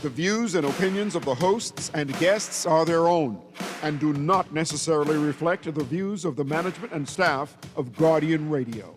The views and opinions of the hosts and guests are their own and do not necessarily reflect the views of the management and staff of Guardian Radio.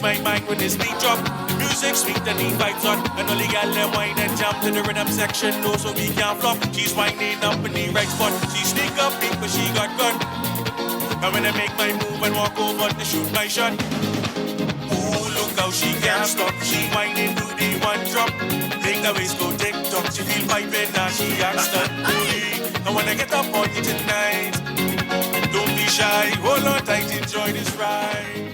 My mind when this beat drop, the music sweet and the vibes hot, and all the gal them wine and jump to the rhythm section. No, so we can't flop. She's whining up in the right spot. She sneak up deep, but she got gun. And when I make my move and walk over to shoot my shot, ooh, look how she can't stop. She whining to the one drop. Make the waist go tick tock. She feel piping now she acts stunned. And when I get up on you tonight, don't be shy. Hold on tight, enjoy this ride.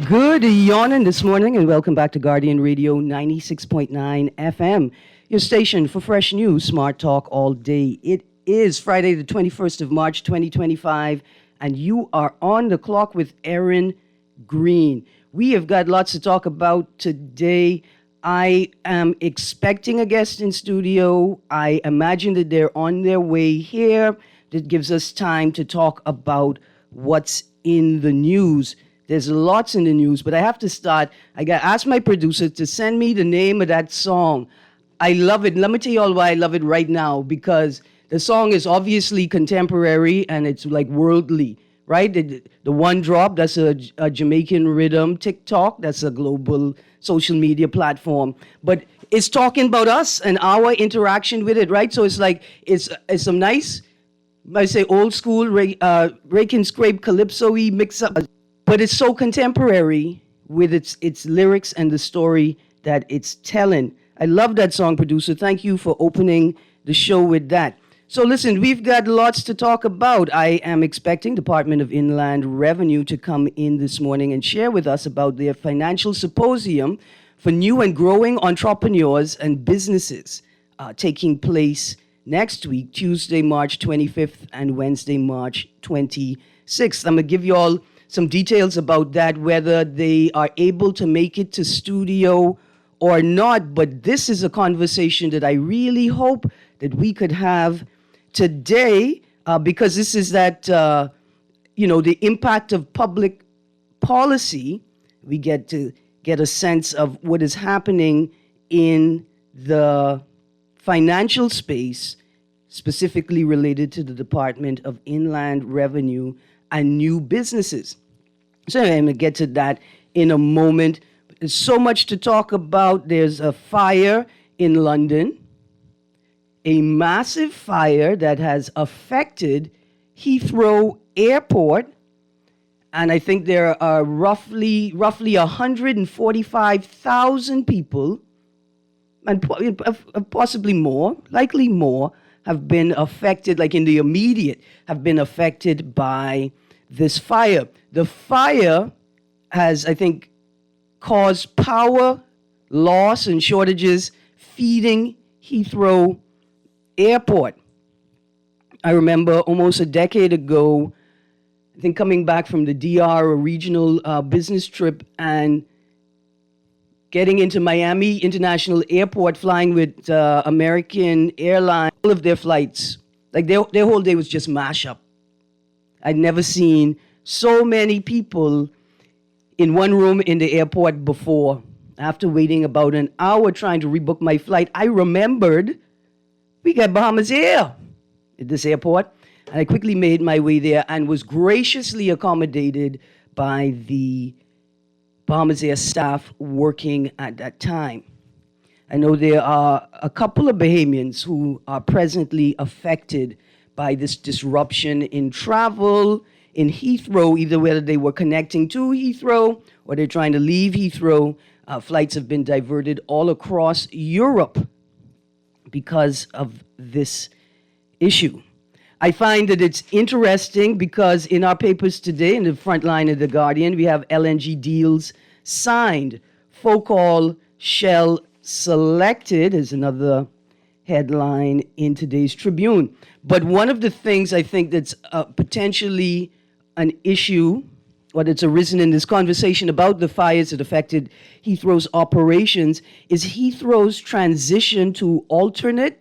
Good yawning this morning, and welcome back to Guardian Radio 96.9 FM, your station for fresh news, smart talk all day. It is Friday, the 21st of March, 2025, and you are on the clock with Erin, Greene. We have got lots to talk about today. I am expecting a guest in studio. I imagine that they're on their way here. That gives us time to talk about what's in the news. There's lots in the news, but I have to start. I got to ask my producer to send me the name of that song. I love it. Let me tell you all why I love it right now, because the song is obviously contemporary and it's like worldly, right? The one drop, that's a Jamaican rhythm. TikTok, that's a global social media platform. But it's talking about us and our interaction with it, right? So it's like, it's some nice, I say old school, rake and scrape calypso-y mix up. But it's so contemporary with its lyrics and the story that it's telling. I love that song, producer. Thank you for opening the show with that. So listen, we've got lots to talk about. I am expecting Department of Inland Revenue to come in this morning and share with us about their financial symposium for new and growing entrepreneurs and businesses taking place next week, Tuesday, March 25th and Wednesday, March 26th. I'm going to give you all some details about that, whether they are able to make it to studio or not. But this is a conversation that I really hope that we could have today, because this is that, the impact of public policy. We get to get a sense of what is happening in the financial space, specifically related to the Department of Inland Revenue and new businesses. So I'm going to get to that in a moment. There's so much to talk about. There's a fire in London, a massive fire that has affected Heathrow Airport, and I think there are roughly 145,000 people, and possibly more, likely more, have been affected, like in the immediate, have been affected by this fire. The fire has, I think, caused power loss and shortages feeding Heathrow Airport. I remember almost a decade ago, I think coming back from the DR, a regional business trip, and getting into Miami International Airport, flying with American Airlines, all of their flights, like their whole day was just mash up. I'd never seen so many people in one room in the airport before. After waiting about an hour trying to rebook my flight, I remembered we got Bahamas Air at this airport. And I quickly made my way there and was graciously accommodated by the Bahamas Air staff working at that time. I know there are a couple of Bahamians who are presently affected by this disruption in travel, in Heathrow, either whether they were connecting to Heathrow or they're trying to leave Heathrow. Flights have been diverted all across Europe because of this issue. I find that it's interesting because in our papers today, in the front line of The Guardian, we have LNG deals signed. Focal Shell selected is another headline in today's Tribune. But one of the things I think that's potentially an issue, or that's arisen in this conversation about the fires that affected Heathrow's operations, is Heathrow's transition to alternate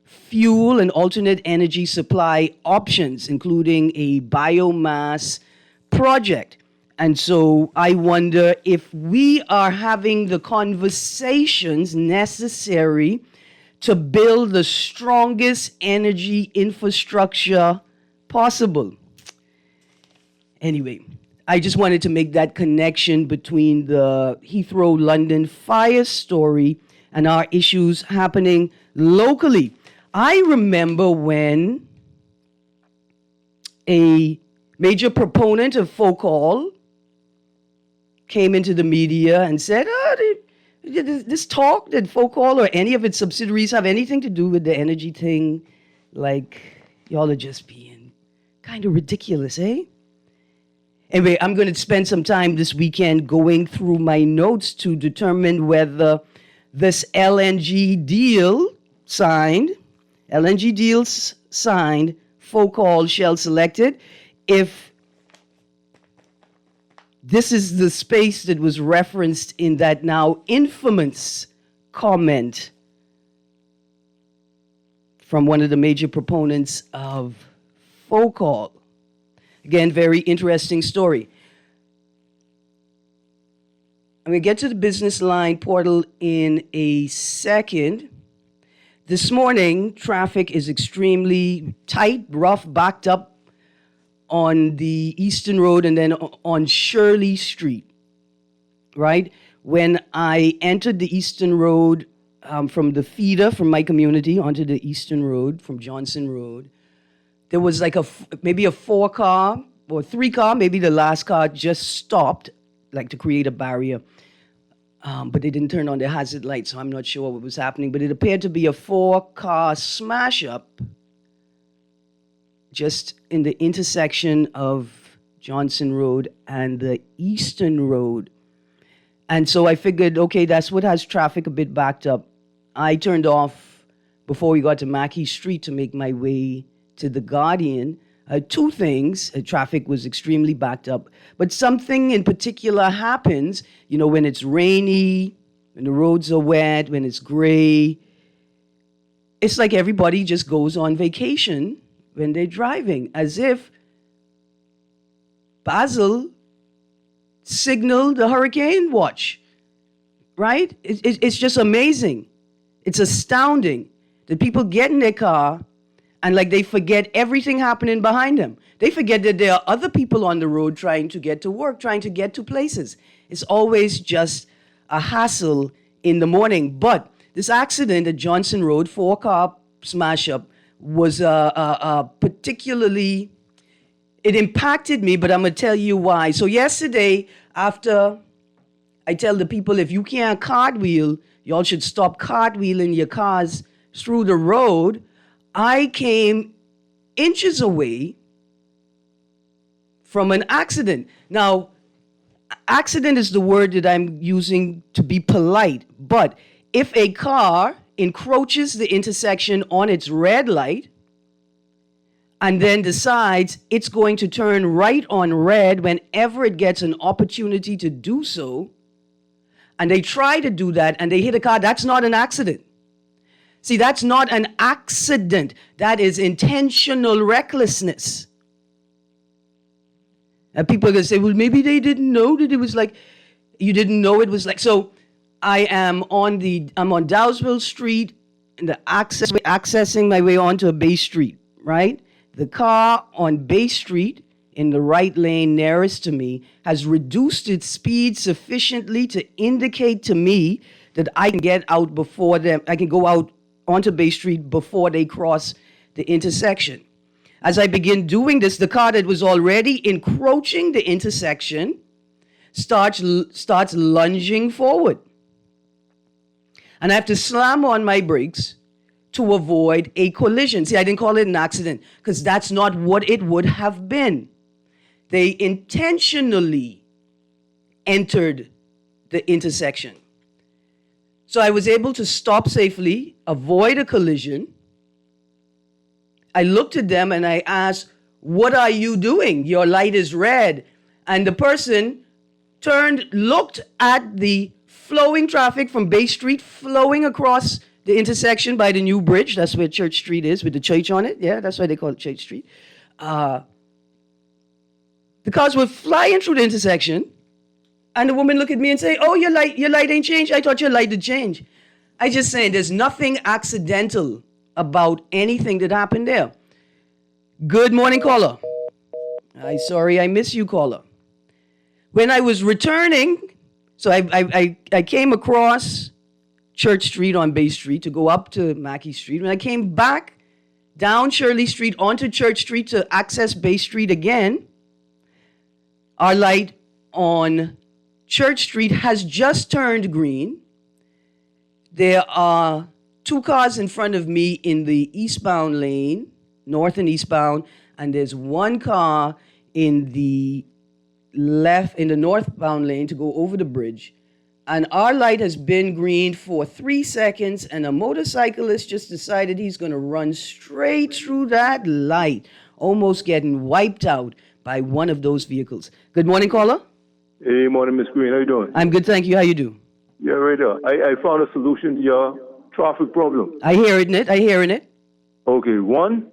fuel and alternate energy supply options, including a biomass project. And so I wonder if we are having the conversations necessary to build the strongest energy infrastructure possible. Anyway, I just wanted to make that connection between the Heathrow London fire story and our issues happening locally. I remember when a major proponent of Focal came into the media and said, this talk that Focal or any of its subsidiaries have anything to do with the energy thing, like, y'all are just being kind of ridiculous, eh? Anyway, I'm going to spend some time this weekend going through my notes to determine whether this LNG deals signed, Focal Shell selected, if this is the space that was referenced in that now infamous comment from one of the major proponents of Focal. Again, very interesting story. I'm going to get to the business line portal in a second. This morning, traffic is extremely tight, rough, backed up on the Eastern Road and then on Shirley Street, right? When I entered the Eastern Road from the feeder from my community onto the Eastern Road from Johnson Road, there was like maybe a 4-car or 3-car, maybe the last car just stopped, like to create a barrier. But they didn't turn on their hazard lights, so I'm not sure what was happening. But it appeared to be a 4-car smash-up just in the intersection of Johnson Road and the Eastern Road. And so I figured, okay, that's what has traffic a bit backed up. I turned off before we got to Mackey Street to make my way to The Guardian. Two things, traffic was extremely backed up, but something in particular happens, you know, when it's rainy, when the roads are wet, when it's gray. It's like everybody just goes on vacation when they're driving, as if Basil signaled the hurricane watch, right? It's just amazing. It's astounding that people get in their car and like they forget everything happening behind them. They forget that there are other people on the road trying to get to work, trying to get to places. It's always just a hassle in the morning. But this accident at Johnson Road, 4-car smash up, was particularly, it impacted me, but I'm going to tell you why. So yesterday, after I tell the people, if you can't cartwheel, y'all should stop cartwheeling your cars through the road, I came inches away from an accident. Now, accident is the word that I'm using to be polite, but if a car encroaches the intersection on its red light and then decides it's going to turn right on red whenever it gets an opportunity to do so, and they try to do that and they hit a car, that's not an accident. See, that's not an accident. That is intentional recklessness. And people are going to say, well, maybe they didn't know that it was like, you didn't know it was like, so I'm on Dowsville Street, in the accessing my way onto a Bay Street, right? The car on Bay Street in the right lane nearest to me has reduced its speed sufficiently to indicate to me that I can get out before them. I can go out onto Bay Street before they cross the intersection. As I begin doing this, the car that was already encroaching the intersection starts lunging forward. And I have to slam on my brakes to avoid a collision. See, I didn't call it an accident because that's not what it would have been. They intentionally entered the intersection. So I was able to stop safely, avoid a collision. I looked at them and I asked, "What are you doing? Your light is red." And the person turned, looked at the flowing traffic from Bay Street flowing across the intersection by the new bridge. That's where Church Street is with the church on it. Yeah, that's why they call it Church Street. The cars were flying through the intersection. And the woman looked at me and say, "Oh, your light ain't changed. I thought your light had changed." I just saying there's nothing accidental about anything that happened there. Good morning, caller. I'm sorry I miss you, caller. When I was returning, so I came across Church Street on Bay Street to go up to Mackey Street. When I came back down Shirley Street onto Church Street to access Bay Street again, our light on Church Street has just turned green. There are two cars in front of me in the eastbound lane, north and eastbound, and there's one car in the northbound lane to go over the bridge. And our light has been green for 3 seconds, and a motorcyclist just decided he's going to run straight through that light, almost getting wiped out by one of those vehicles. Good morning, caller. Hey, morning, Miss Greene. How you doing? I'm good, thank you. How you do? Yeah, right there. I found a solution to your traffic problem. I hearing it. Okay, one,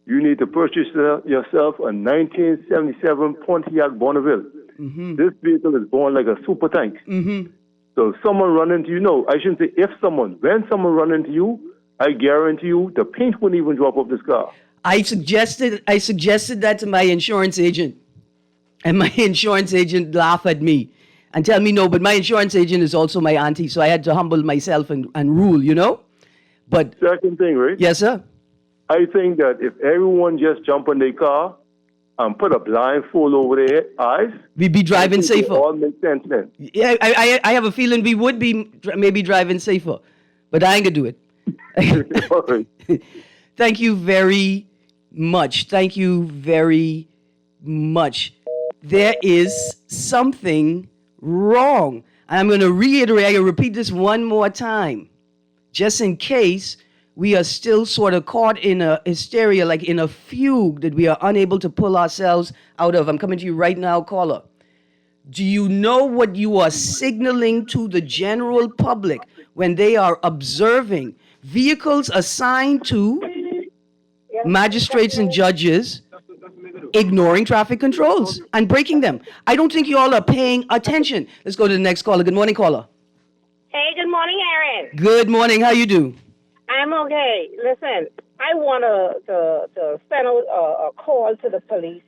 you need to purchase yourself a 1977 Pontiac Bonneville. Mm-hmm. This vehicle is born like a super tank. Mm-hmm. So if someone run into you, no, I shouldn't say when someone run into you, I guarantee you the paint wouldn't even drop off this car. I suggested that to my insurance agent. And my insurance agent laughed at me and tell me no, but my insurance agent is also my auntie, so I had to humble myself and rule, you know? But second thing, right? Yes, sir. I think that if everyone just jump in their car and put a blindfold over their eyes, we'd be driving safer. It all makes sense then. Yeah, I have a feeling we would be maybe driving safer, but I ain't gonna do it. All right. Thank you very much. Thank you very much. There is something wrong. I'm going to reiterate, I'm going to repeat this one more time, just in case we are still sort of caught in a hysteria, like in a fugue that we are unable to pull ourselves out of. I'm coming to you right now, caller. Do you know what you are signaling to the general public when they are observing vehicles assigned to magistrates and judges ignoring traffic controls and breaking them? I don't think you all are paying attention. Let's go to the next caller. Good morning, caller. Hey, good morning, Erin. Good morning. How you do? I'm okay. Listen, I want to send out a call to the police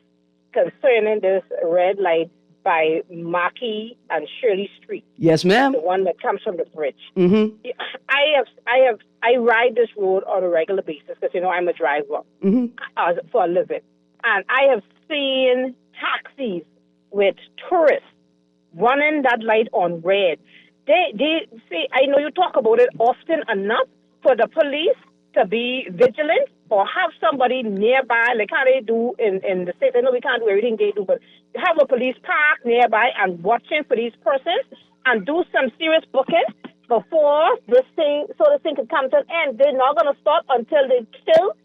concerning this red light by Mackey and Shirley Street. Yes, ma'am. The one that comes from the bridge. Mm-hmm. I ride this road on a regular basis because I'm a driver for a living. And I have seen taxis with tourists running that light on red. They see, I know you talk about it often enough for the police to be vigilant or have somebody nearby, like how they do in the States. I know we can't do everything they do, but have a police park nearby and watching for these persons and do some serious booking before this thing can come to an end. They're not going to stop until they kill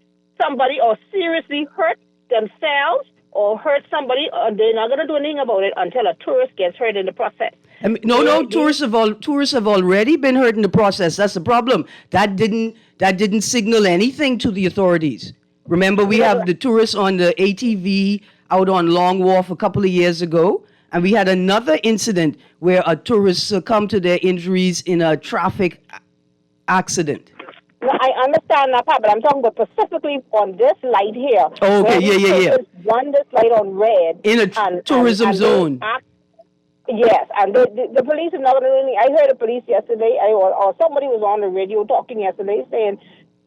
somebody or seriously hurt themselves or hurt somebody, or they're not going to do anything about it until a tourist gets hurt in the process. Tourists have already been hurt in the process. That's the problem. That didn't signal anything to the authorities. Remember, we have the tourists on the ATV out on Long Wharf a couple of years ago, and we had another incident where a tourist succumbed to their injuries in a traffic accident. No, I understand that part, but I'm talking about specifically on this light here. Oh, okay, yeah. Run this light on red. In a tourism zone. Yes, and the police are not going to do anything. I heard the police yesterday, or somebody was on the radio talking yesterday saying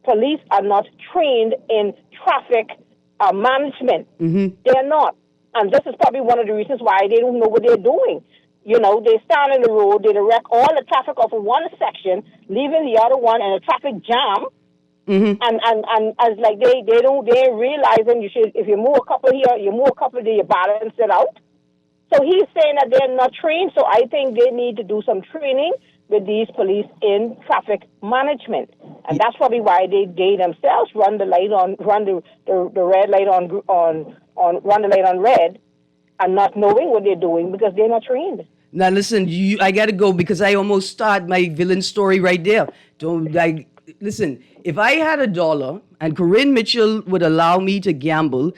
police are not trained in traffic management. They're not. And this is probably one of the reasons why they don't know what they're doing. You know, they stand in the road, they direct all the traffic off of one section, leaving the other one in a traffic jam. And as like they're realizing you should, if you move a couple here, you move a couple there, you balance it out. So he's saying that they're not trained. So I think they need to do some training with these police in traffic management, and that's probably why they themselves run the light on, run the red light run the light on red, and not knowing what they're doing because they're not trained. Now listen, I gotta go because I almost start my villain story right there. Listen, if I had $1 and Corinne Mitchell would allow me to gamble,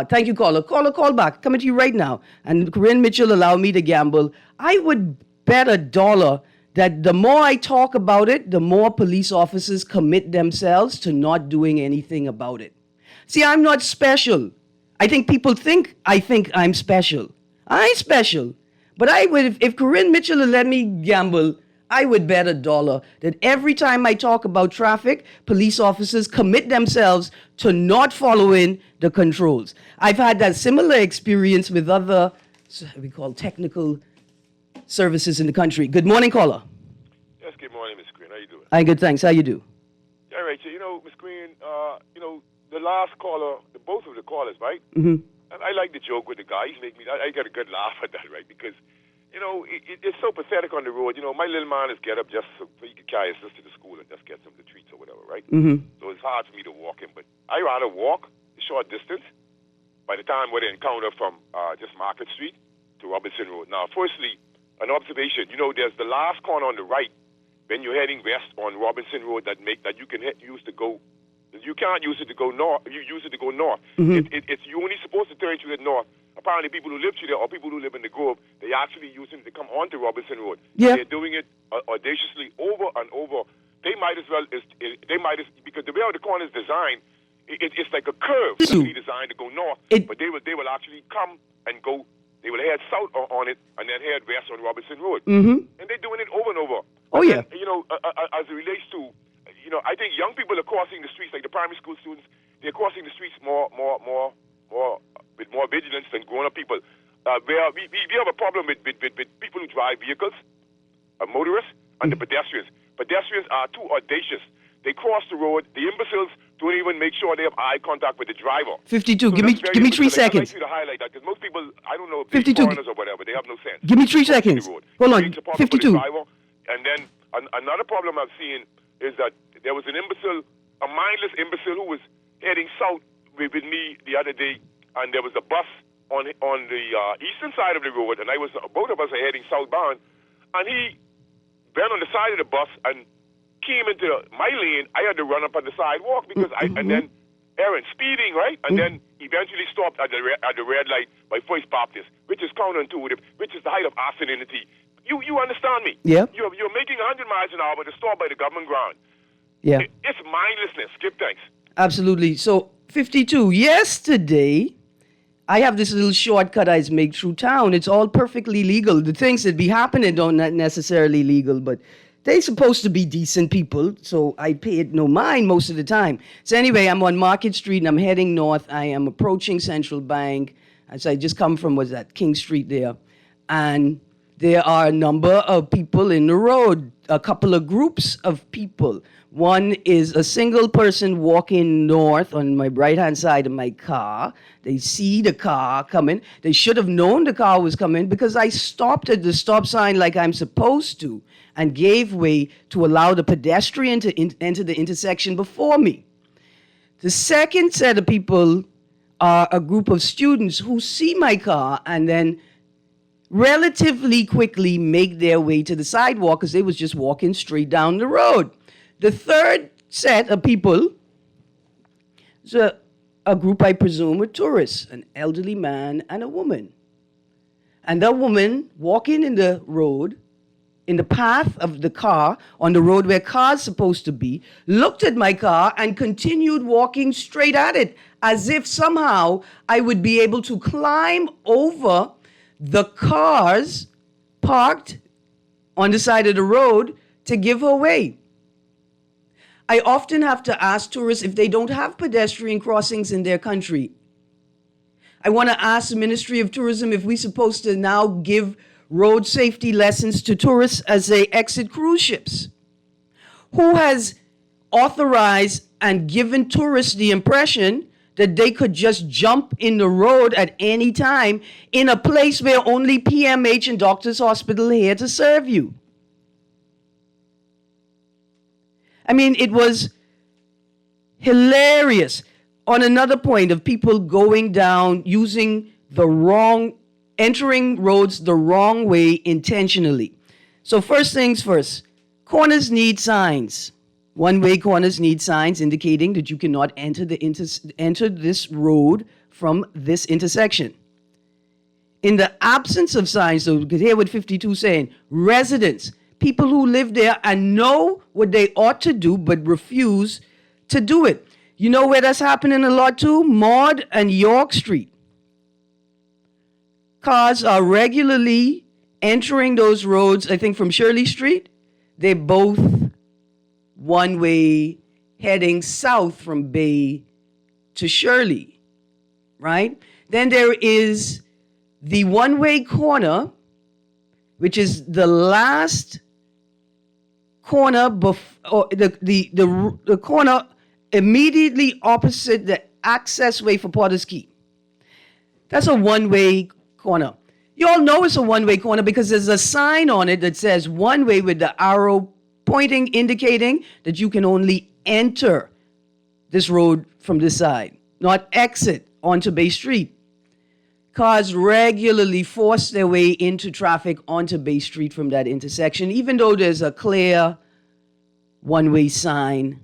thank you, caller. Call back. Coming to you right now. And Corinne Mitchell allow me to gamble, I would bet $1 that the more I talk about it, the more police officers commit themselves to not doing anything about it. See, I'm not special. I think people think I'm special. I ain't special. But I would, if Corinne Mitchell had let me gamble, I would bet $1 that every time I talk about traffic, police officers commit themselves to not following the controls. I've had that similar experience with other, we call technical services in the country. Good morning, caller. Yes, good morning, Miss Greene. How you doing? I'm good, thanks. How you do? Yeah, right. So, Miss Greene, the last caller, both of the callers, right? Mm-hmm. And I like the joke with the guy. I got a good laugh at that, right? Because, it's so pathetic on the road. My little man is get up just so he can carry his sister to school and just get some of the treats or whatever, right? Mm-hmm. So it's hard for me to walk him. But I rather walk a short distance by the time we're encounter from just Market Street to Robinson Road. Now, firstly, an observation. There's the last corner on the right when you're heading west on Robinson Road that you can use to go. You can't use it to go north. You use it to go north. Mm-hmm. It's you're only supposed to turn to the north. Apparently, people who live through there or people who live in the Grove, they actually using it to come onto Robinson Road. Yeah. They're doing it audaciously over and over. They might as well. Because the way how the corner is designed, it's like a curve designed to go north. But they will actually come and go. They will head south on it and then head west on Robinson Road. Mm-hmm. And they're doing it over and over. Oh, and yeah. Then, as it relates to, I think young people are crossing the streets, like the primary school students, they're crossing the streets more with more vigilance than grown-up people. Where we have a problem with people who drive vehicles, motorists, and the pedestrians. Pedestrians are too audacious. They cross the road. The imbeciles don't even make sure they have eye contact with the driver. 52. So give me 3 seconds. I'd like you to highlight that because most people, I don't know if they're 52. foreigners or whatever, they have no sense. Give me 3 seconds. Hold on. 52. And then another problem I've seen is that there was a mindless imbecile who was heading south with me the other day, and there was a bus on the eastern side of the road, and both of us are heading southbound, and he went on the side of the bus and came into my lane. I had to run up on the sidewalk because and then Erin speeding, right? And then eventually stopped at the red light by First Baptist, which is counterintuitive, which is the height of obscenity. You understand me? Yeah. You're making 100 miles an hour to stop by the government ground. Yeah. It's mindlessness. Give thanks. Absolutely. So 52. Yesterday, I have this little shortcut I make through town. It's all perfectly legal. The things that be happening don't not necessarily legal, but they supposed to be decent people, so I pay it no mind most of the time. So anyway, I'm on Market Street and I'm heading north. I am approaching Central Bank. As I just come from, King Street there. And there are a number of people in the road, a couple of groups of people. One is a single person walking north on my right-hand side of my car. They see the car coming. They should have known the car was coming because I stopped at the stop sign like I'm supposed to and gave way to allow the pedestrian to enter the intersection before me. The second set of people are a group of students who see my car and then relatively quickly make their way to the sidewalk because they was just walking straight down the road. The third set of people is a group, I presume, of tourists, an elderly man and a woman. And that woman walking in the road, in the path of the car, on the road where cars supposed to be, looked at my car and continued walking straight at it, as if somehow I would be able to climb over the cars parked on the side of the road to give her way. I often have to ask tourists if they don't have pedestrian crossings in their country. I want to ask the Ministry of Tourism if we're supposed to now give road safety lessons to tourists as they exit cruise ships. Who has authorized and given tourists the impression that they could just jump in the road at any time in a place where only PMH and Doctors Hospital are here to serve you? I mean, it was hilarious. On another point of people going down, using the wrong, entering roads the wrong way intentionally. So first things first, corners need signs. One-way corners need signs indicating that you cannot enter this road from this intersection. In the absence of signs, so you could hear what 52 saying, residents, people who live there and know what they ought to do but refuse to do it. You know where that's happening a lot too? Maud and York Street. Cars are regularly entering those roads, I think from Shirley Street. They're both one-way heading south from Bay to Shirley, right? Then there is the one-way corner, which is the last corner, the corner immediately opposite the access way for Potter's Key. That's a one-way corner. You all know it's a one-way corner because there's a sign on it that says one-way with the arrow pointing, indicating that you can only enter this road from this side, not exit onto Bay Street. Cars regularly force their way into traffic onto Bay Street from that intersection, even though there's a clear one-way sign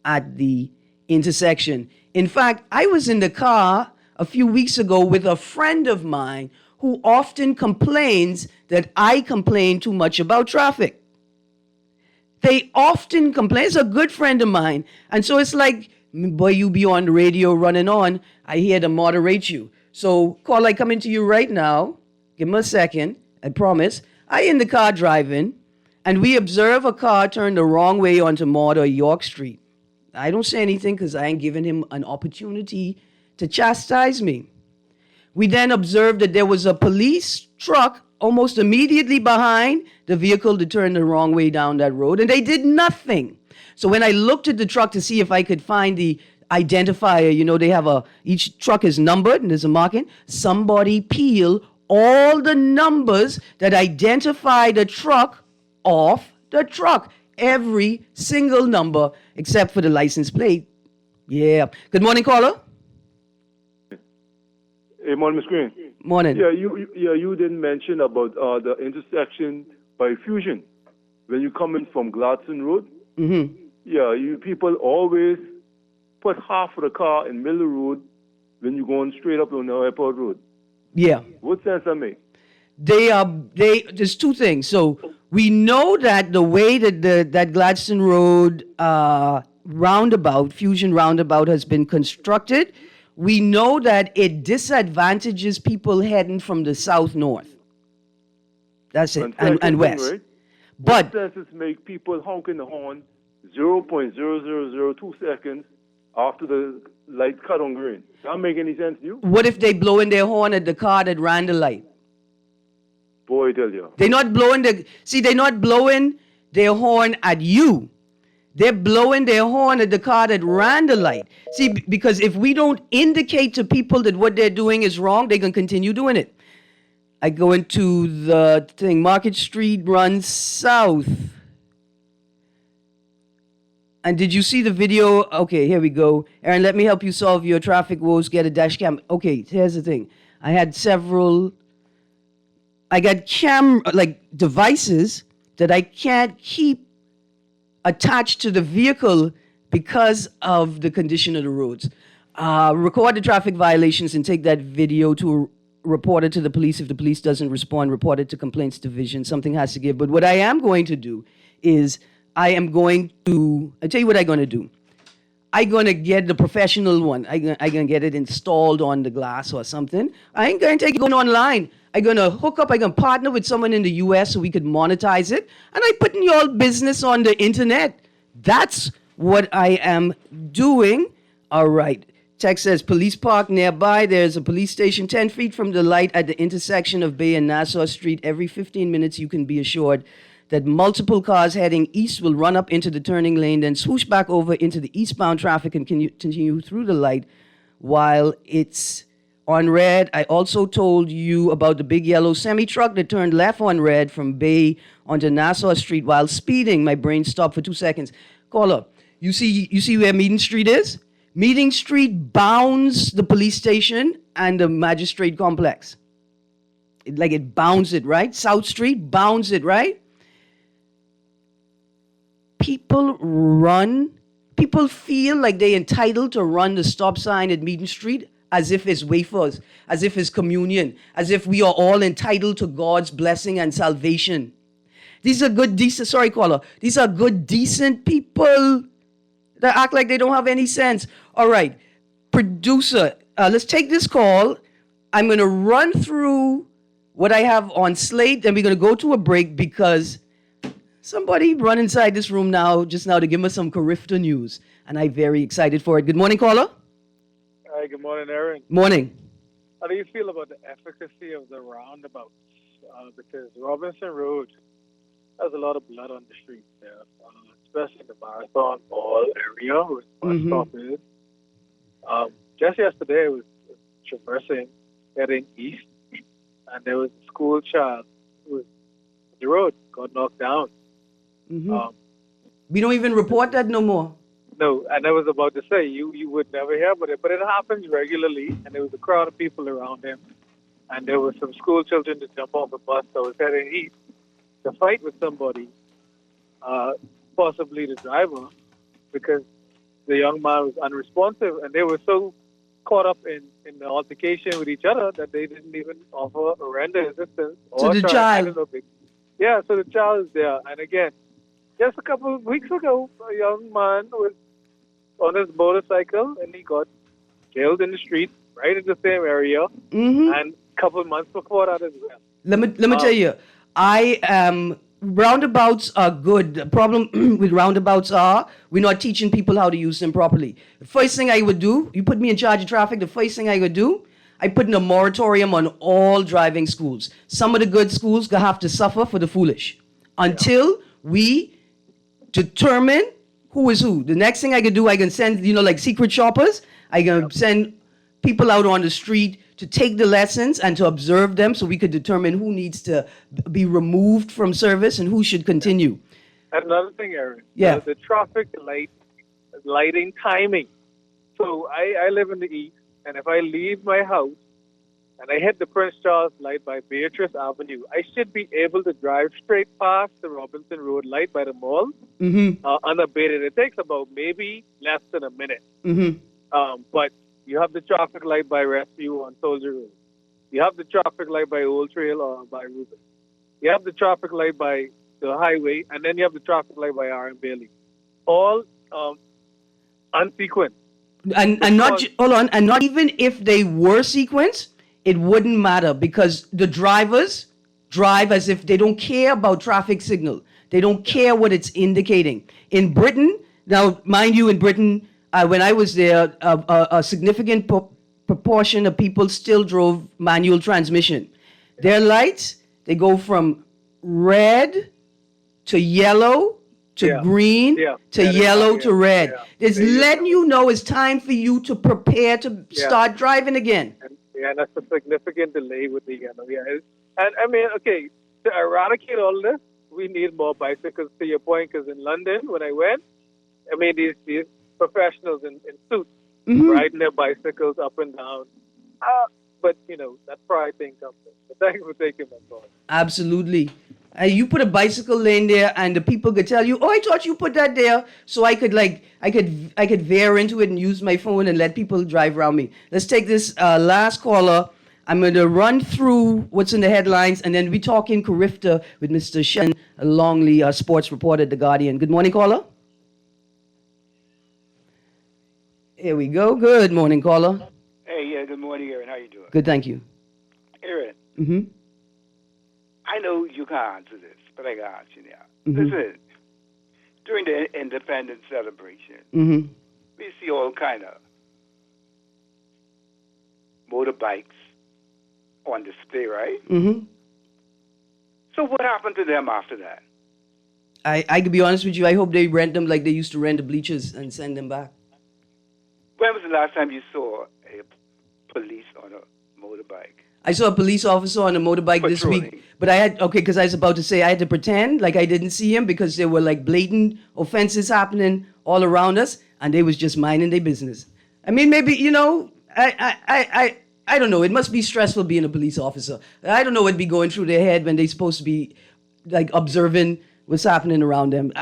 at the intersection. In fact, I was in the car a few weeks ago with a friend of mine who often complains that I complain too much about traffic. They often complain. It's a good friend of mine. And so it's like, boy, you be on the radio running on. I hear to moderate you. So, call, I come into you right now. Give me a second. I promise. I in the car driving, and we observe a car turn the wrong way onto Maud or York Street. I don't say anything because I ain't giving him an opportunity to chastise me. We then observed that there was a police truck almost immediately behind the vehicle to turn the wrong way down that road, and they did nothing. So when I looked at the truck to see if I could find the identifier, you know, they have each truck is numbered and there's a marking. Somebody peel all the numbers that identify the truck off the truck. Every single number except for the license plate. Yeah. Good morning, caller. Hey, morning, Ms. Greene. Morning. Yeah, you didn't mention about the intersection by Fusion when you come in from Gladstone Road. Mm-hmm. Yeah, people always put half of the car in middle of the road when you're going straight up on the airport road. Yeah. What sense that make? There's two things. So we know that the way that that Gladstone Road roundabout, Fusion roundabout, has been constructed, we know that it disadvantages people heading from the south-north. That's it, and west. Right? But what sense make people honking the horn 0.0002 seconds after the light cut on green? That make any sense to you? what if they blow in their horn at the car that ran the light? Boy, I tell you. They're not blowing their horn at you. They're blowing their horn at the car that ran the light. See, because if we don't indicate to people that what they're doing is wrong, they're going to continue doing it. I go into the thing, Market Street runs south. And did you see the video? Okay, here we go. Erin, let me help you solve your traffic woes. Get a dash cam. Okay, here's the thing. I got devices that I can't keep attached to the vehicle because of the condition of the roads. Record the traffic violations and take that video to report it to the police. If the police doesn't respond, report it to Complaints Division. Something has to give. But what I am going to do is I'll tell you what I'm going to do. I'm going to get the professional one. I'm going to get it installed on the glass or something. I ain't going to take it going online. I'm going to hook up, I'm going to partner with someone in the U.S. so we could monetize it. And I putting your business on the internet. That's what I am doing. All right. Text says, police park nearby. There's a police station 10 feet from the light at the intersection of Bay and Nassau Street. Every 15 minutes, you can be assured that multiple cars heading east will run up into the turning lane, then swoosh back over into the eastbound traffic and continue through the light while it's on red. I also told you about the big yellow semi-truck that turned left on red from Bay onto Nassau Street while speeding. My brain stopped for 2 seconds. Caller, you see where Meeting Street is? Meeting Street bounds the police station and the magistrate complex. It bounds it, right? South Street bounds it, right? People feel like they're entitled to run the stop sign at Meeting Street as if it's wafers, as if it's communion, as if we are all entitled to God's blessing and salvation. These are good, decent, sorry, caller. These are good, decent people that act like they don't have any sense. All right, producer, let's take this call. I'm going to run through what I have on slate, and we're going to go to a break because somebody run inside this room just now to give us some Carifta news, and I'm very excited for it. Good morning, caller. Hi, good morning, Erin. Morning. How do you feel about the efficacy of the roundabouts? Because Robinson Road has a lot of blood on the streets there, especially the Marathon Mall area where the bus stop is. Just yesterday, I was traversing, heading east, and there was a school child who was on the road, got knocked down. We don't even report that no more. No, and I was about to say, you would never hear about it, but it happens regularly, and there was a crowd of people around him, and there were some school children to jump off the bus that was heading east to fight with somebody, possibly the driver, because the young man was unresponsive, and they were so caught up in the altercation with each other that they didn't even offer or render assistance. To the child. Yeah, so the child is there, and again, just a couple of weeks ago, a young man was on his motorcycle and he got killed in the street right in the same area. And a couple of months before that as well. Let me tell you, roundabouts are good. The problem with roundabouts are we're not teaching people how to use them properly. The first thing I would do, you put me in charge of traffic, the first thing I would do, I put in a moratorium on all driving schools. Some of the good schools gonna have to suffer for the foolish until we determine who is who. The next thing I can do, I can send, like secret shoppers, I can send people out on the street to take the lessons and to observe them so we could determine who needs to be removed from service and who should continue. And another thing, Erin, the traffic lighting timing. So I live in the east, and if I leave my house and I hit the Prince Charles light by Beatrice Avenue, I should be able to drive straight past the Robinson Road light by the mall unabated. It takes about maybe less than a minute. But you have the traffic light by Rescue on Soldier Road. You have the traffic light by Old Trail or by Rubin. You have the traffic light by the highway, and then you have the traffic light by R.M. Bailey. All unsequenced. And not even if they were sequenced, it wouldn't matter because the drivers drive as if they don't care about traffic signal. They don't care what it's indicating. In Britain, now mind you, in Britain, when I was there, a significant proportion of people still drove manual transmission. Their lights, they go from red to yellow to green to yellow to red. It's letting you know it's time for you to prepare to start driving again. And that's a significant delay with the yellow. And I mean, okay, to eradicate all this, we need more bicycles, to your point, because in London, when I went, I mean, these professionals in suits riding their bicycles up and down. But, that pride thing comes in. But thank you for taking my call. Absolutely. You put a bicycle lane there, and the people could tell you, "Oh, I thought you put that there," so I could veer into it and use my phone and let people drive around me. Let's take this last caller. I'm going to run through what's in the headlines, and then we talk in Carifta with Mr. Shen Longley, sports reporter at The Guardian. Good morning, caller. Here we go. Good morning, caller. Hey, good morning, Erin. How you doing? Good, thank you. Erin. I know you can't answer this, but I can answer now. Listen, during the independence celebration, Mm-hmm. we see all kind of motorbikes on display, right? Mm-hmm. So what happened to them after that? I could be honest with you, I hope they rent them like they used to rent the bleachers and send them back. When was the last time you saw a police on a motorbike? I saw a police officer on a motorbike this week, Patrolling. but I had, okay, because I was about to say I had to pretend like I didn't see him because there were like blatant offenses happening all around us, and they was just minding their business. I mean, maybe, I don't know. It must be stressful being a police officer. I don't know what'd be going through their head when they're supposed to be like observing what's happening around them.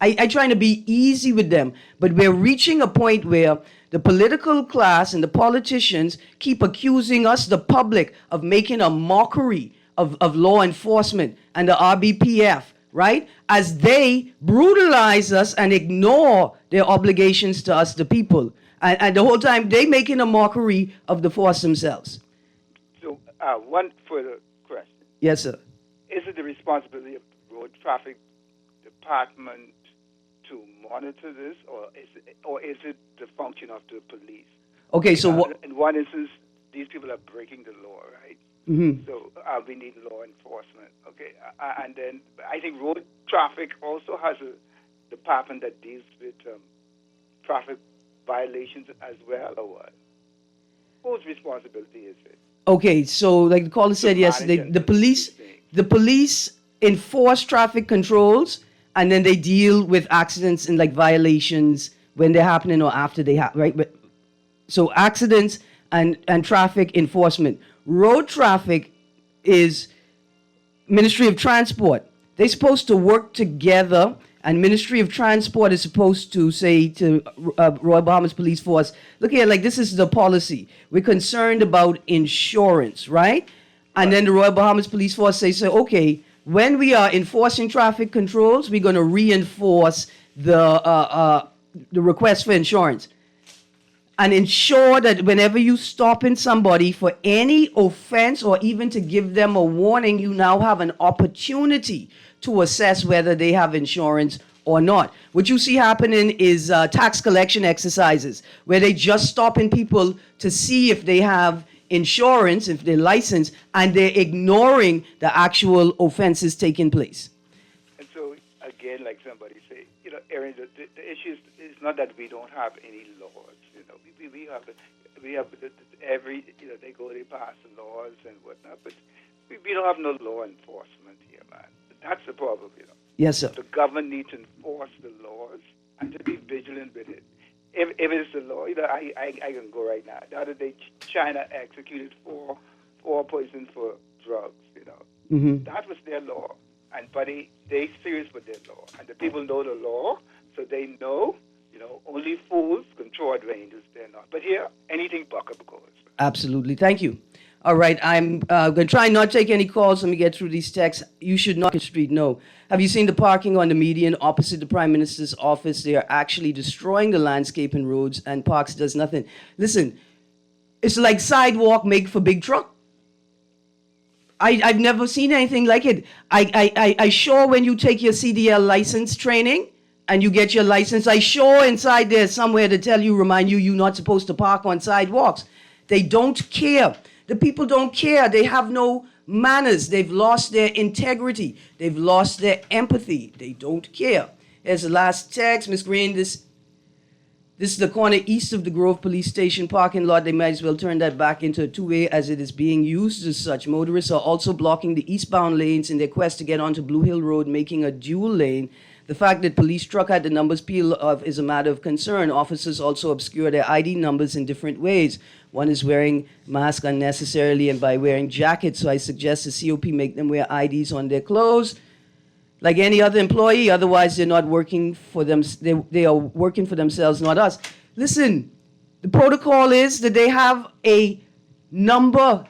I trying to be easy with them, but we're reaching a point where the political class and the politicians keep accusing us, the public, of making a mockery of law enforcement and the RBPF, right? As they brutalize us and ignore their obligations to us, the people. And the whole time, they making a mockery of the force themselves. So one further question. Yes, sir. Is it the responsibility of the road traffic department to monitor this, or is it the function of the police? Okay, so what? In one instance, these people are breaking the law, right? Mm-hmm. So we need law enforcement. Okay, and then I think road traffic also has a department that deals with traffic violations as well, or what? Whose responsibility is it? Okay, so like the caller said yesterday, the police enforce traffic controls, and then they deal with accidents and like violations when they're happening or after they happen, right? But so accidents and traffic enforcement. Road traffic is Ministry of Transport. They're supposed to work together, and Ministry of Transport is supposed to say to Royal Bahamas Police Force, look here, like this is the policy. We're concerned about insurance, right? And then the Royal Bahamas Police Force say, okay, when we are enforcing traffic controls, we're going to reinforce the request for insurance. And ensure that whenever you stopping somebody for any offense or even to give them a warning, you now have an opportunity to assess whether they have insurance or not. What you see happening is tax collection exercises where they just stopping people to see if they have insurance, if they're licensed, and they're ignoring the actual offenses taking place. And so, again, like somebody say, Erin, the issue is not that we don't have any laws. We have every, they pass the laws and whatnot, but we don't have no law enforcement here, man. That's the problem, Yes, sir. The government needs to enforce the laws and to be vigilant with it. If it's the law, I can go right now. The other day, China executed four persons for drugs, Mm-hmm. That was their law. But they serious with their law. And the people know the law, so they know, only fools control ranges, they're not. But here, anything bucket goes. Absolutely. Thank you. All right. I'm going to try not take any calls. Let me get through these texts. You should not street. No. Have you seen the parking on the median opposite the Prime Minister's office? They are actually destroying the landscape and roads, and Parks does nothing. Listen, it's like sidewalk made for big truck. I've never seen anything like it. I sure when you take your CDL license training and you get your license, I sure inside there somewhere to remind you you're not supposed to park on sidewalks. They don't care. The people don't care. They have no manners. They've lost their integrity. They've lost their empathy. They don't care. Here's the last text. Miss Greene, this is the corner east of the Grove Police Station parking lot. They might as well turn that back into a two-way as it is being used as such. Motorists are also blocking the eastbound lanes in their quest to get onto Blue Hill Road, making a dual lane. The fact that police truck had the numbers peeled off is a matter of concern. Officers also obscure their ID numbers in different ways. One is wearing masks unnecessarily and by wearing jackets, so I suggest the COP make them wear IDs on their clothes like any other employee. Otherwise, they're not working for them. They are working for themselves, not us. Listen, the protocol is that they have a number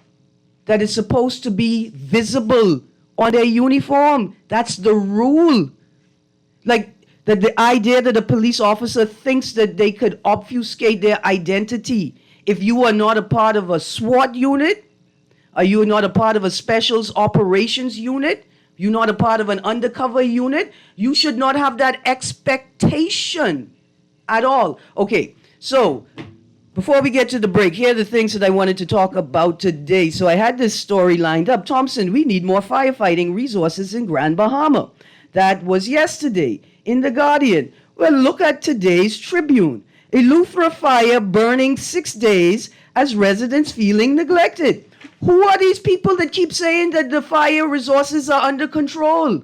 that is supposed to be visible on their uniform. That's the rule. Like that the idea that a police officer thinks that they could obfuscate their identity. If you are not a part of a SWAT unit, or you are not a part of a specials operations unit, You're not a part of an undercover unit. You should not have that expectation at all. Okay, so before we get to the break, here are the things that I wanted to talk about today. So I had this story lined up. Thompson, we need more firefighting resources in Grand Bahama. That was yesterday in The Guardian. Well, look at today's Tribune. Eleuthera fire burning 6 days as residents feeling neglected. Who are these people that keep saying that the fire resources are under control?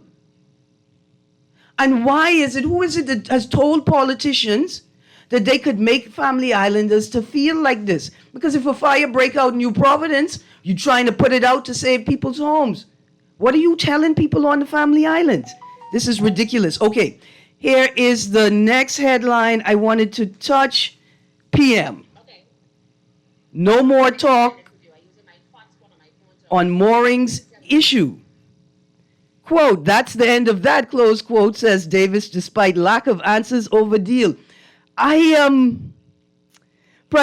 And why is it, who is it that has told politicians that they could make Family Islanders to feel like this? Because if a fire break out in New Providence, you're trying to put it out to save people's homes. What are you telling people on the Family Islands? This is ridiculous. Okay, here is the next headline I wanted to touch. PM. No more talk on moorings issue. Quote, that's the end of that, close quote, says Davis, despite lack of answers over deal. Prime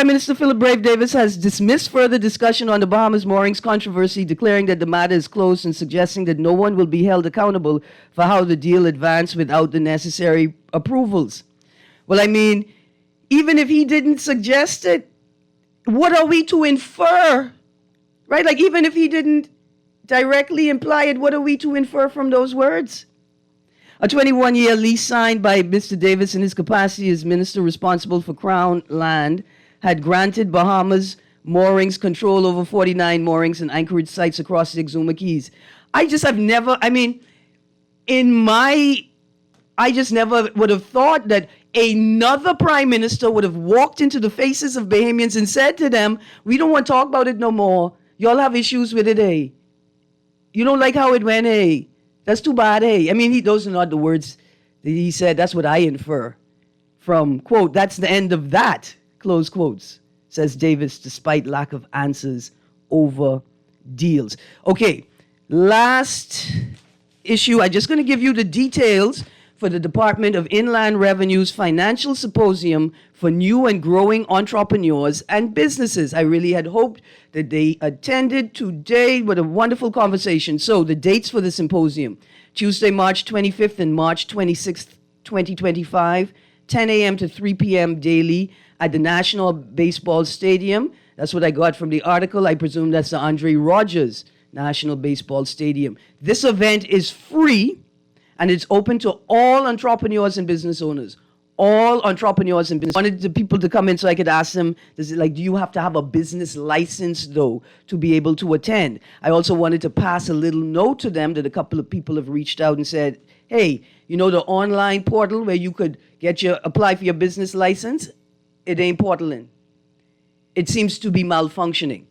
Minister Philip Brave Davis has dismissed further discussion on the Bahamas moorings controversy, declaring that the matter is closed and suggesting that no one will be held accountable for how the deal advanced without the necessary approvals. Well, I mean, even if he didn't suggest it, what are we to infer? Right? Like, even if he didn't directly imply it, what are we to infer from those words? A 21-year lease signed by Mr. Davis in his capacity as minister responsible for Crown land had granted Bahamas moorings control over 49 moorings and anchorage sites across the Exuma Keys. I just never would have thought that another prime minister would have walked into the faces of Bahamians and said to them, we don't want to talk about it no more. Y'all have issues with it, eh? You don't like how it went, eh? That's too bad, eh? I mean, those are not the words that he said. That's what I infer from, quote, that's the end of that, close quotes, says Davis, despite lack of answers over deals. Okay, last issue. I'm just going to give you the details for the Department of Inland Revenue's financial symposium for new and growing entrepreneurs and businesses. I really had hoped that they attended today with a wonderful conversation. So the dates for the symposium, Tuesday, March 25th and March 26th, 2025, 10 a.m. to 3 p.m. daily at the National Baseball Stadium. That's what I got from the article. I presume that's the Andre Rogers National Baseball Stadium. This event is free, and it's open to all entrepreneurs and business owners. All entrepreneurs and business. I wanted the people to come in so I could ask them, do you have to have a business license, though, to be able to attend? I also wanted to pass a little note to them that a couple of people have reached out and said, hey, you know the online portal where you could apply for your business license? It ain't portaling. It seems to be malfunctioning.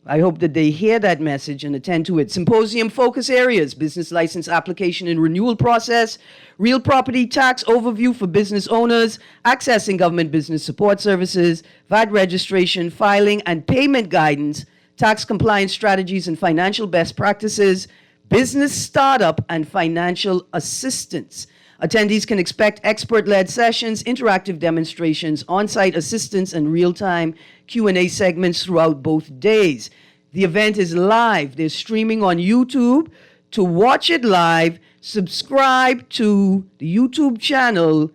I hope that they hear that message and attend to it. Symposium focus areas: business license application and renewal process, real property tax overview for business owners, accessing government business support services, VAT registration, filing and payment guidance, tax compliance strategies and financial best practices, business startup and financial assistance. Attendees can expect expert-led sessions, interactive demonstrations, on-site assistance, and real-time Q&A segments throughout both days. The event is live. They're streaming on YouTube. To watch it live, subscribe to the YouTube channel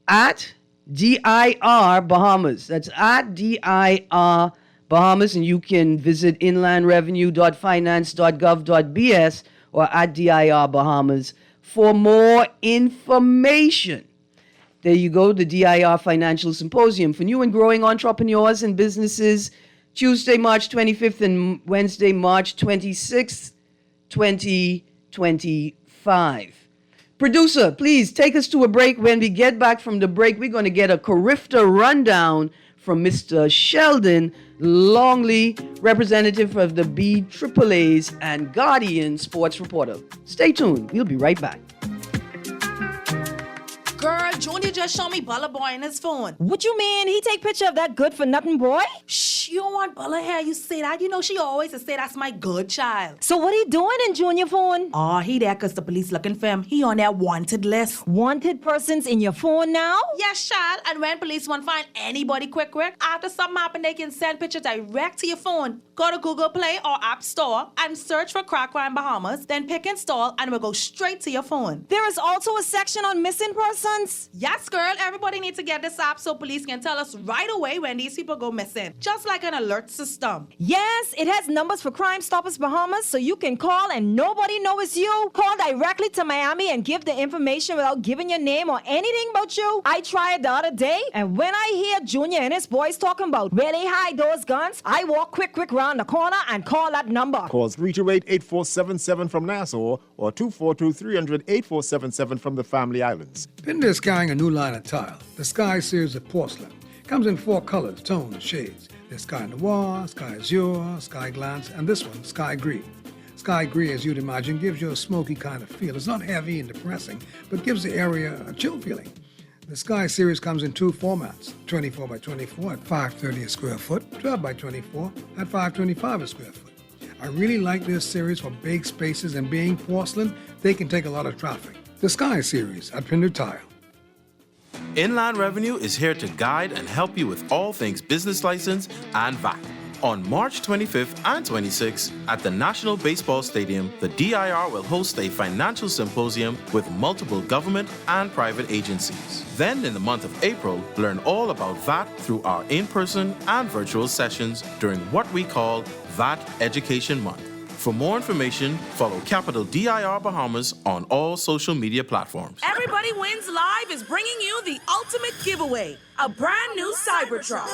at DIR Bahamas. That's at DIR Bahamas, and you can visit inlandrevenue.finance.gov.bs or at DIR Bahamas for more information. There you go, the DIR Financial Symposium for new and growing entrepreneurs and businesses, Tuesday, March 25th and Wednesday, March 26th, 2025. Producer, please take us to a break. When we get back from the break, we're going to get a Carifta rundown from Mr. Sheldon Longley, representative of the BAAA's and Guardian sports reporter. Stay tuned. We'll be right back. Girl, Junior just showed me Bella Boy on his phone. What you mean? He take picture of that good-for-nothing boy? Shh, She don't want bullet hair. You say that. You know she always say that's my good child. So what he doing in Junior phone? Oh, he there because the police looking for him. He on that wanted list. Wanted persons in your phone now? Yes, child. And when police want to find anybody quick, after something happen, they can send pictures direct to your phone. Go to Google Play or App Store and search for Crack Crime Bahamas, then pick install, and it will go straight to your phone. There is also a section on missing persons? Yes, girl. Everybody needs to get this app so police can tell us right away when these people go missing. Just like an alert system. Yes, it has numbers for Crime Stoppers Bahamas, so you can call and nobody knows it's you. Call directly to Miami and give the information without giving your name or anything about you. I tried the other day, and when I hear Junior and his boys talking about where they hide those guns, I walk quick round the corner and call that number. Call 328-8477 from Nassau or 242-300-8477 from the Family Islands. Pinder is carrying a new line of tile, the Sky series of porcelain. Comes in 4 colors, tones, and shades. There's Sky Noir, Sky Azure, Sky Glance, and this one, Sky Greene. Sky Greene, as you'd imagine, gives you a smoky kind of feel. It's not heavy and depressing, but gives the area a chill feeling. The Sky series comes in 2 formats, 24 by 24 at $5.30 a square foot, 12 by 24 at $5.25 a square foot. I really like this series for big spaces, and being porcelain, they can take a lot of traffic. The Sky series at Pinder Tile. Inland Revenue is here to guide and help you with all things business license and VAT. On March 25th and 26th at the National Baseball Stadium, the DIR will host a financial symposium with multiple government and private agencies. Then in the month of April, learn all about VAT through our in-person and virtual sessions during what we call VAT Education Month. For more information, follow Capital DIR Bahamas on all social media platforms. Everybody Wins Live is bringing you the ultimate giveaway, a brand new Cybertruck.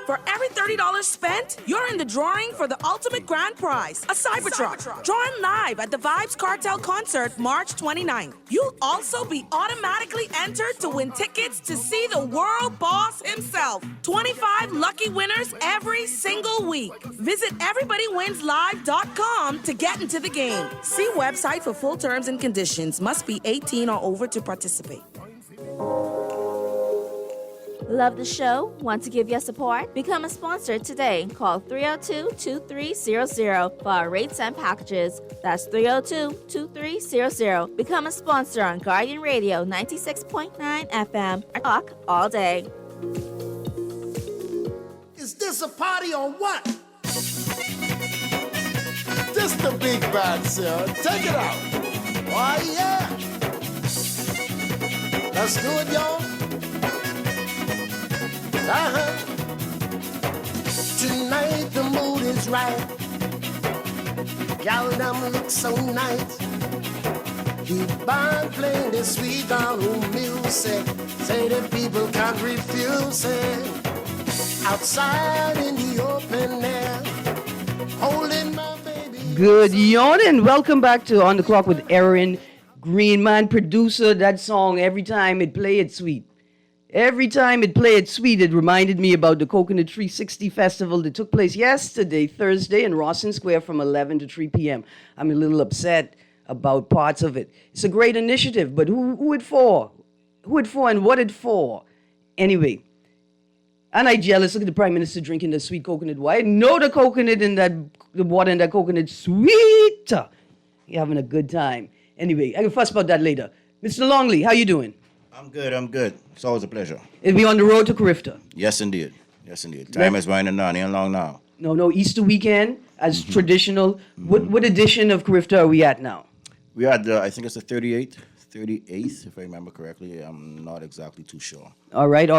For every $30 spent, you're in the drawing for the ultimate grand prize, a Cybertruck. Drawing live at the Vibes Cartel concert March 29th. You'll also be automatically entered to win tickets to see the world boss himself. 25 lucky winners every single week. Visit everybodywinslive.com to get into the game. See website for full terms and conditions. Must be 18 or over to participate. Love the show? Want to give your support? Become a sponsor today. Call 302-2300 for our rates and packages. That's 302-2300. Become a sponsor on Guardian Radio 96.9 FM. Talk all day. Is this a party or what? This the big bad, sir. Take it out. Oh, yeah. Let's do it, y'all. Tonight the mood is right. Gal them look so nice. Keep on playing this sweet down music. Say the people can't refuse it. Outside in the open air, holding my baby. Good morning. Welcome back to On the Clock with Erin, Greene, man, producer. That song, every time it play it sweet. Every time it played sweet, it reminded me about the Coconut 360 Festival that took place yesterday, Thursday, in Rawson Square from 11 to 3 p.m. I'm a little upset about parts of it. It's a great initiative, but who it for? Who it for and what it for? Anyway, and I jealous. Look at the Prime Minister drinking the sweet coconut water. I know the coconut in that, the water in that coconut sweet. You're having a good time. Anyway, I can fuss about that later. Mr. Longley, how you doing? I'm good. It's always a pleasure. It'll be on the road to Carifta. Yes, indeed. Time is winding down. Ain't long now. No, Easter weekend, as traditional. What edition of Carifta are we at now? We are I think it's the 38th, if I remember correctly. I'm not exactly too sure. All right.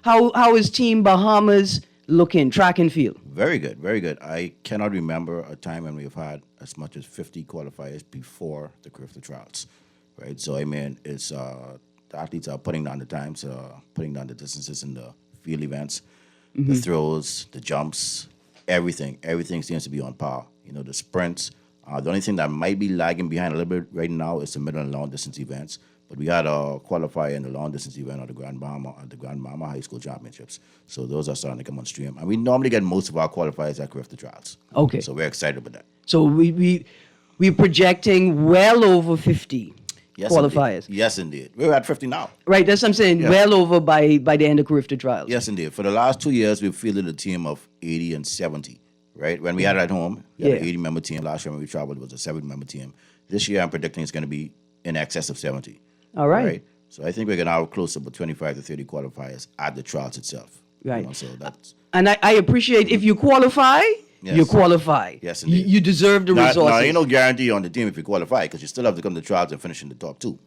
How is Team Bahamas looking, track and field? Very good. I cannot remember a time when we've had as much as 50 qualifiers before the Carifta trials, right? So, I mean, it's... the athletes are putting down the times, putting down the distances in the field events, the throws, the jumps, everything seems to be on par. You know, the sprints. The only thing that might be lagging behind a little bit right now is the middle and long distance events. But we had a qualifier in the long distance event at the Grand Bahama High School Championships. So those are starting to come on stream. And we normally get most of our qualifiers at Carifta trials. Okay. So we're excited about that. So we're projecting well over 50. qualifiers. Indeed. Yes, indeed. We're at 50 now. Right, that's what I'm saying. Yeah. Well over by the end of Carifta trials. Yes, indeed. For the last 2 years, we've fielded a team of 80 and 70, right? When we had it at home, we had an 80-member team. Last year when we traveled, it was a 70-member team. This year, I'm predicting it's going to be in excess of 70. All right. So I think we're going to have close to about 25 to 30 qualifiers at the trials itself. Right. So that's... And I appreciate if you qualify, you qualify. Yes, indeed. You deserve the resources. Now, ain't no guarantee on the team if you qualify because you still have to come to trials and finish in the top 2,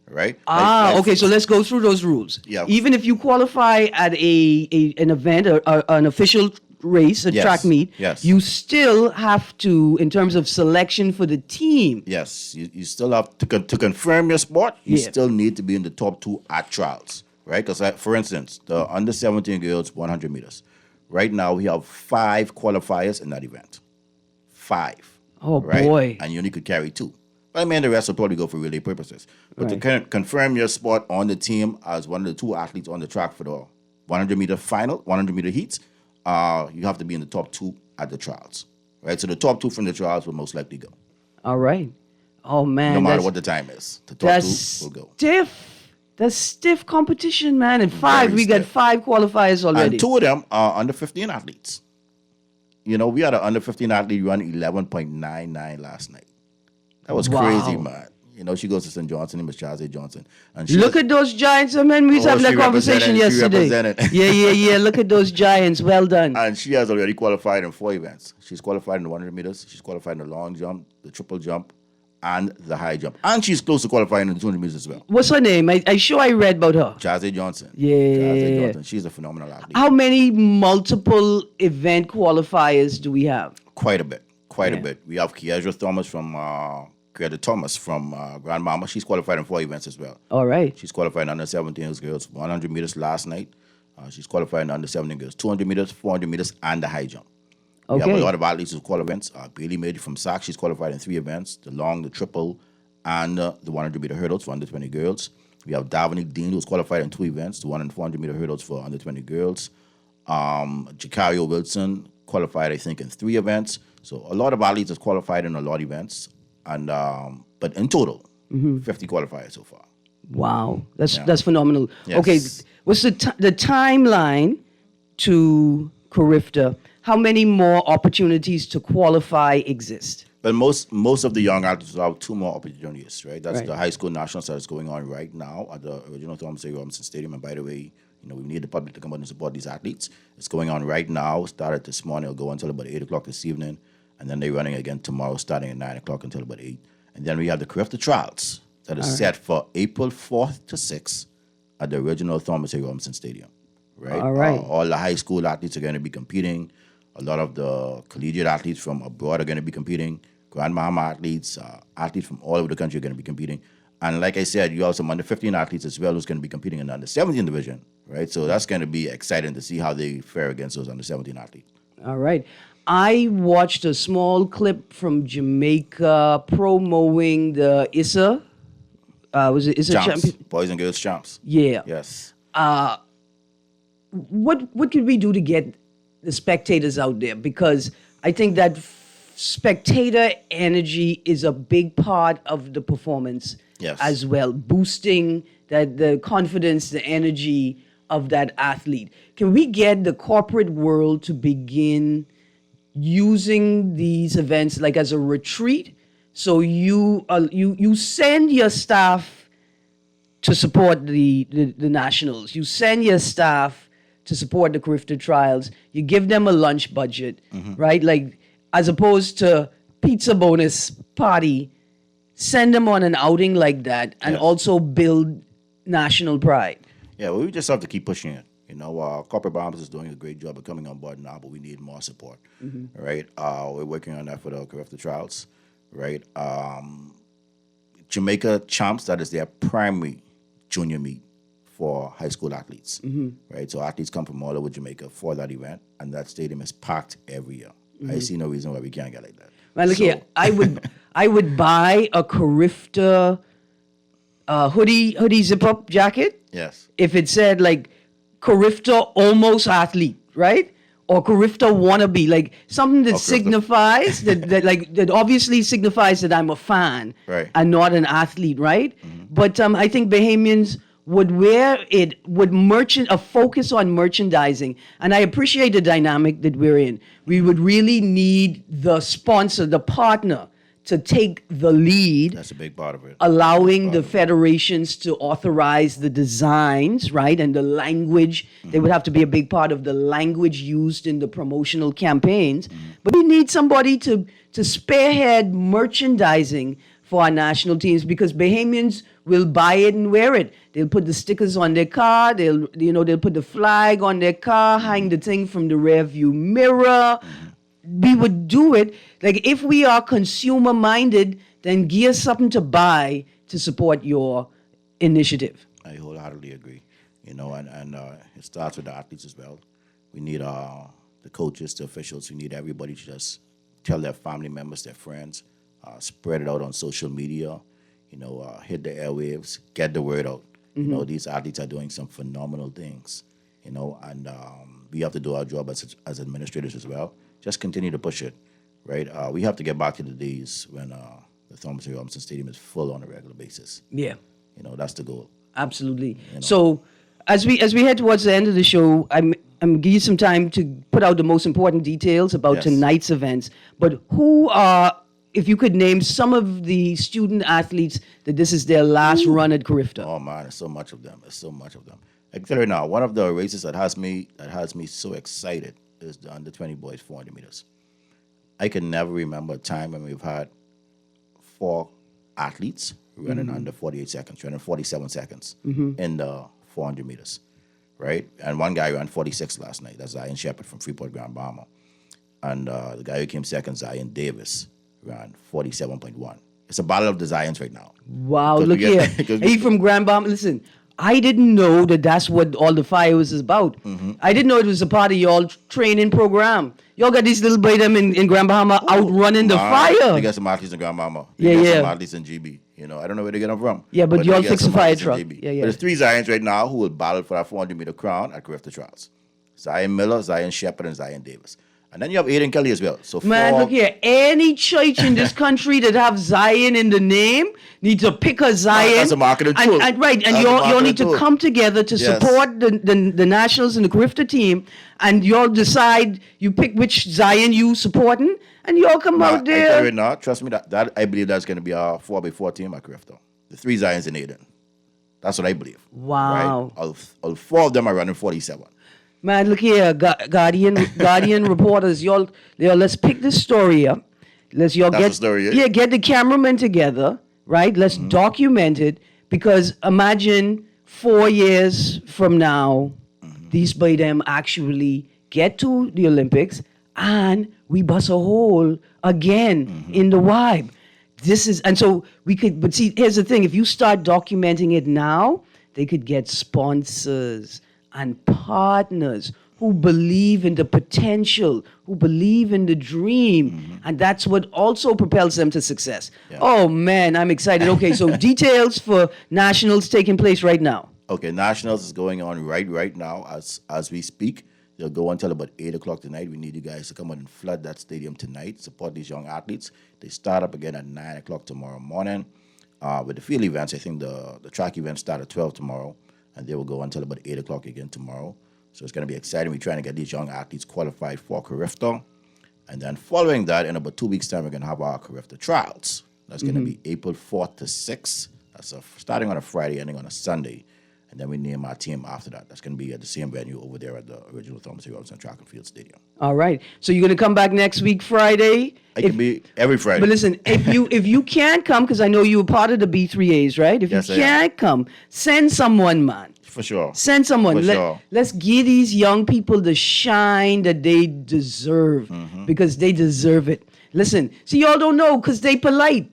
right? Okay, so let's go through those rules. Yeah. Even if you qualify at an event, or an official race, a track meet, you still have to, in terms of selection for the team. Yes, you still have to confirm your spot. You still need to be in the top 2 at trials, right? Because, for instance, the under 17 girls 100 meters. Right now, we have 5 qualifiers in that event. 5. Oh, right? boy. And you only could carry 2. But I mean, the rest will probably go for relay purposes. But to confirm your spot on the team as one of the 2 athletes on the track for the 100-meter final, 100-meter heats, you have to be in the top 2 at the trials, right? So the top 2 from the trials will most likely go. All right. Oh, man. No matter what the time is, the top 2 will go. That's stiff competition, man. And 5, we got 5 qualifiers already. And 2 of them are under 15 athletes. You know, we had an under 15 athlete run 11.99 last night. That was crazy, man. You know, she goes to St. Johnson, name is Chazé Johnson. And she Look at those giants. I mean, we was having that conversation yesterday. Yeah. Look at those giants. Well done. And she has already qualified in 4 events. She's qualified in the 100 meters. She's qualified in the long jump, the triple jump, and the high jump. And she's close to qualifying in the 200 meters as well. What's her name? I read about her. Chazé Johnson. Yeah. Chazé Johnson. She's a phenomenal athlete. How many multiple event qualifiers do we have? Quite a bit. Quite a bit. We have Kiesra Thomas from Grand Mama. She's qualified in 4 events as well. All right. She's qualified in under 17 girls, 100 meters last night. She's qualified in under 17 girls, 200 meters, 400 meters, and the high jump. Okay. We have a lot of athletes who qualify events. Bailey Major from SAC, she's qualified in 3 events, the long, the triple, and the 100-meter hurdles for under 20 girls. We have Davinique Dean, who's qualified in 2 events, the 100 and 400-meter hurdles for under 20 girls. Jacario Wilson qualified, I think, in 3 events. So a lot of athletes have qualified in a lot of events. And but in total, 50 qualifiers so far. Wow, that's phenomenal. Yes. Okay, what's the timeline to Carifta? How many more opportunities to qualify exist? But most of the young athletes will have 2 more opportunities, right? That's the high school nationals that is going on right now at the original Thomas A. Robinson Stadium. And by the way, you know, we need the public to come out and support these athletes. It's going on right now. Started this morning. It'll go until about 8 o'clock this evening. And then they're running again tomorrow, starting at 9 o'clock until about 8. And then we have the Carifta trials that is set for April 4th to 6th at the original Thomas A. Robinson Stadium, right? All right. All the high school athletes are going to be competing. A lot of the collegiate athletes from abroad are going to be competing. Grand Mahama athletes, athletes from all over the country are going to be competing. And like I said, you have some under 15 athletes as well who's going to be competing in the under 17 division, right? So that's going to be exciting to see how they fare against those under 17 athletes. All right. I watched a small clip from Jamaica promoting the ISA. Was it ISA champion? Boys and girls champs. Yeah. Yes. What could we do to get the spectators out there? Because I think that spectator energy is a big part of the performance as well, boosting the confidence, the energy of that athlete. Can we get the corporate world to begin using these events like as a retreat? So you send your staff to support the nationals. You send your staff to support the Carifta trials. You give them a lunch budget, right? Like, as opposed to pizza bonus party, send them on an outing like that and also build national pride. Yeah, well, we just have to keep pushing it. You know, Corporate Bahamas is doing a great job of coming on board now, but we need more support, right? We're working on that for the Carifta trials, right? Jamaica Champs, that is their primary junior meet for high school athletes, right? So athletes come from all over Jamaica for that event, and that stadium is packed every year. I see no reason why we can't get like that. Man, look here, I would buy a Carifta hoodie zip-up jacket. Yes. If it said like Carifta almost athlete, right? Or Carifta wannabe, like something that signifies that obviously signifies that I'm a fan right, and not an athlete, right? But I think Bahamians would wear it, would a focus on merchandising. And I appreciate the dynamic that we're in. We would really need the sponsor, the partner, to take the lead. That's a big part of it. Allowing the federations to authorize the designs, right? And the language. They would have to be a big part of the language used in the promotional campaigns. But we need somebody to spearhead merchandising for our national teams, because Bahamians will buy it and wear it. They'll put the stickers on their car. They'll put the flag on their car, hang the thing from the rear view mirror. We would do it. Like, if we are consumer minded, then gear something to buy to support your initiative. I wholeheartedly agree. And it starts with the athletes as well. We need the coaches, the officials. We need everybody to just tell their family members, their friends, spread it out on social media, hit the airwaves, get the word out. These athletes are doing some phenomenal things, and we have to do our job as administrators as well. Just continue to push it, right? We have to get back to the days when the Thomas A. Robinson Stadium is full on a regular basis. Yeah. That's the goal. Absolutely. So as we head towards the end of the show, I'm give you some time to put out the most important details about tonight's events. But who are, if you could name some of the student athletes that this is their last run at Carifta? Oh man, there's so much of them. I can tell you now, one of the races that has me so excited is the under 20 boys 400 meters. I can never remember a time when we've had 4 athletes running under 48 seconds, running 47 seconds in the 400 meters, right? And one guy ran 46 last night. That's Zion Shepherd from Freeport, Grand Bahama. And the guy who came second, Zion Davis, ran 47.1. It's a battle of the Zions right now. Wow, look here. He from Grand Bahama. Listen, I didn't know that that's what all the fire was about. I didn't know it was a part of y'all training program. Y'all got these little boy them in Grand Bahama outrunning the fire. They got some athletes in Grand Bahama. They got some athletes in GB. I don't know where they get them from. Yeah, but y'all fix a fire truck. But there's 3 Zions right now who will battle for that 400-meter crown at Carifta Trials. Zion Miller, Zion Shepherd, and Zion Davis. And then you have Aiden Kelly as well. So man, look here. Any church in this country that have Zion in the name need to pick a Zion. That's a marketing tool. And y'all need to come together to support the Nationals and the Carifta team. And y'all decide, you pick which Zion you supporting, and y'all come out there. I tell you now, trust me, that I believe that's going to be our 4x4 team at Carifta. The 3 Zions in Aiden. That's what I believe. Wow. Right? All 4 of them are running 47. Man, look here, Guardian reporters, y'all, let's pick this story up. Get the cameramen together, right? Let's document it, because imagine 4 years from now, these by them actually get to the Olympics and we bust a hole again in the vibe. But see, here's the thing, if you start documenting it now, they could get sponsors and partners who believe in the potential, who believe in the dream. And that's what also propels them to success. Yeah. Oh, man, I'm excited. Okay, so details for Nationals taking place right now. Okay, Nationals is going on right now as we speak. They'll go until about 8 o'clock tonight. We need you guys to come out and flood that stadium tonight, support these young athletes. They start up again at 9 o'clock tomorrow morning. With the field events, I think the track events start at 12 tomorrow. And they will go until about 8 o'clock again tomorrow. So it's going to be exciting. We're trying to get these young athletes qualified for Carifta. And then following that, in about 2 weeks' time, we're going to have our Carifta trials. That's going to be April 4th to 6th. That's starting on a Friday, ending on a Sunday. And then we name our team after that. That's going to be at the same venue over there at the original Thomas A. Robinson Track and Field Stadium. All right. So you're going to come back next week, Friday? It can be every Friday. But listen, if you can't come, because I know you were part of the B3As, right? If you can't come, send someone, man. For sure. Send someone. Let's give these young people the shine that they deserve, because they deserve it. Listen, see, y'all don't know because they polite.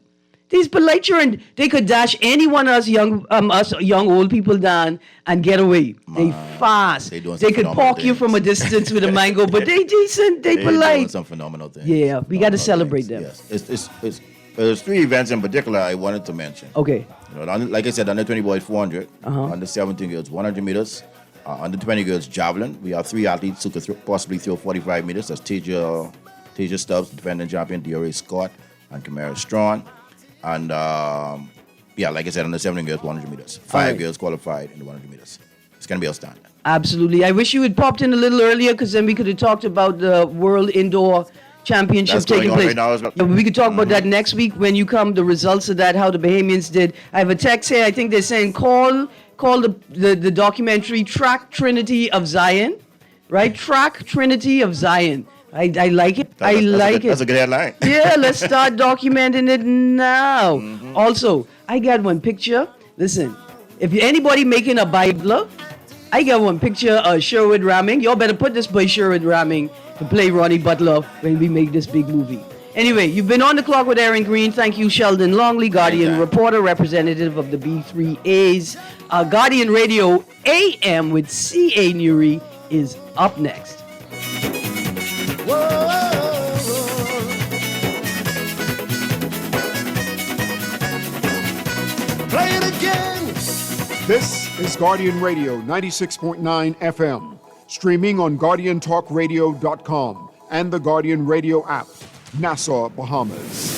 These polite children, they could dash any one of us young old people down and get away. They fast. They could park you from a distance with a mango, but they decent, they polite. Doing some phenomenal things. Yeah, we got to celebrate them. Yes. There's 3 events in particular I wanted to mention. Okay. Like I said, under 20 boys 400, under 17 girls 100 meters, under 20 girls javelin. We have 3 athletes who could possibly throw 45 meters. That's Tasia Stubbs, defending champion, Diore Scott, and Kamara Strawn. And Yeah, like I said, under 17 girls, 100 meters. 5 right. girls qualified in the 100 meters. It's going to be outstanding. Absolutely. I wish you had popped in a little earlier because then we could have talked about the World Indoor Championship That's taking going on place. right now as well. Yeah, we could talk about that next week when you come, the results of that, how the Bahamians did. I have a text here. I think they're saying call the documentary Track Trinity of Zion, right? Track Trinity of Zion. I like it. That's a good headline. Yeah, let's start documenting it now. Also, I got one picture. Listen, if anybody making a Bible, I got one picture of Sherwood Ramming. Y'all better put this boy Sherwood Ramming to play Ronnie Butler when we make this big movie. Anyway, you've been on the clock with Erin Greene. Thank you, Sheldon Longley, Guardian reporter, representative of the B3As. Guardian Radio AM with C.A. Nuri is up next. Play it again. This is Guardian Radio 96.9 FM, streaming on GuardianTalkRadio.com and the Guardian Radio app, Nassau, Bahamas.